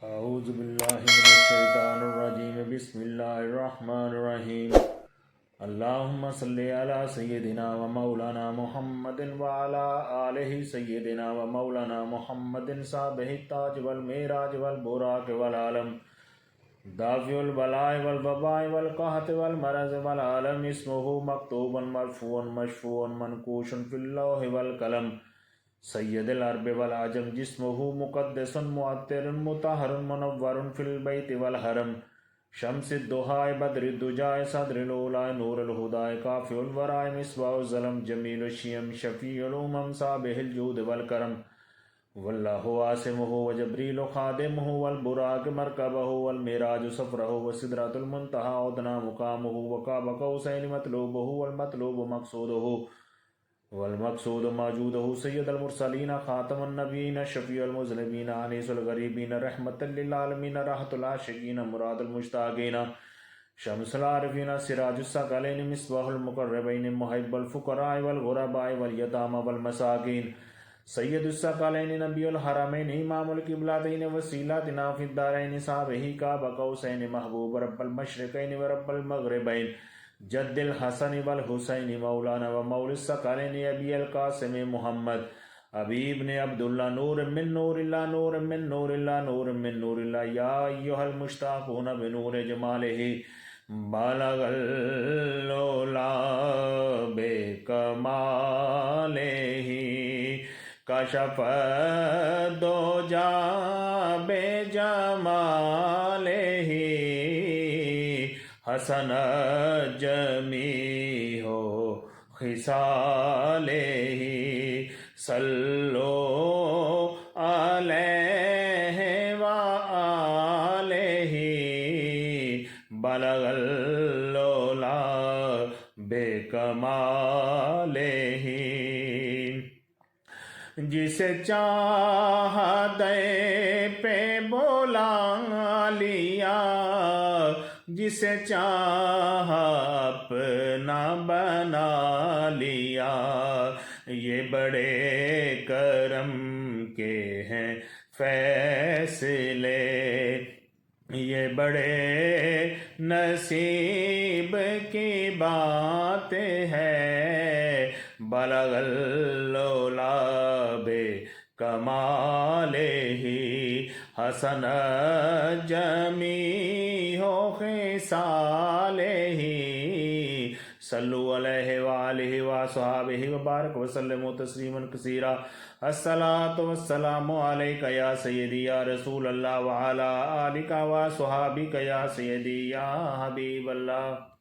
اعوذ باللہ من الشیطان الرجیم بسم اللہ الرحمن الرحیم اللہم صلی علی سیدنا و مولانا محمد وعلا آلہ سیدنا و مولانا محمد صاحب التاج والمیراج والبراق والعالم دافع البلاء والوباء والقحط والمرض والعالم اسمہ مکتوب مرفوع مشفوع منقوش فی اللوح والقلم سید العرب والعجم جسمہ مقدس معطر مطہر منور فی البیت والحرم شمس الضحى بدر الدجى صدر الأولى نور الهدى کافی الورى مصباح الظلم جمیل الشیم شفیع الامم صابح الجود والکرم واللہ عاصمہ وجبریل خادمہ والبراق مرکبہ والمعراج سفرہ وسدرۃ المنتہى ادنی مقامہ وقاب قوسین مطلوبہ والمطلوب مقصودہ والمقصود موجودہ سید المرسلین خاتم النبیین شفیع المذنبین انیس الغریبین رحمت للعالمین راحت العاشقین مراد المشتاقین شمس العارفین سراج الثقلین مصباح المقربین محب الفقراء والغرباء والیتامى والمساکین سید الثقلین نبی الحرمین امام القبلتین وسیلتنا فی الدارین صاحبہ قاب قوسین محبوب رب المشرقین ورب المغربین جد الحسن والحسین مولانا و مول الثقلین ابی القاسم محمد ابی ابن عبداللہ نور من نور اللہ نور من نور اللہ نور من نور اللہ یا ایہا المشتاقون بنور جمالہ بالغ العلا بکمالہ کشف الدجى بجمالہ حسن جمیع خصالہ صلو علیہ وآلہ بلغ العلا بکمالہ جسے چاہا دے پہ بولا لیا جسے چاہا اپنا بنا لیا یہ بڑے کرم کے ہیں فیصلے یہ بڑے نصیب کی بات ہے بلغ العلا بکمالہ حسن جمیع خصالہ صلو علیہ وآلہ وصحبہ وبارک وسلم تسلیما کثیرا الصلاۃ والسلام علیک یا سیدی یا رسول اللہ وعلی آلک وصحبک یا سیدی یا حبیب اللہ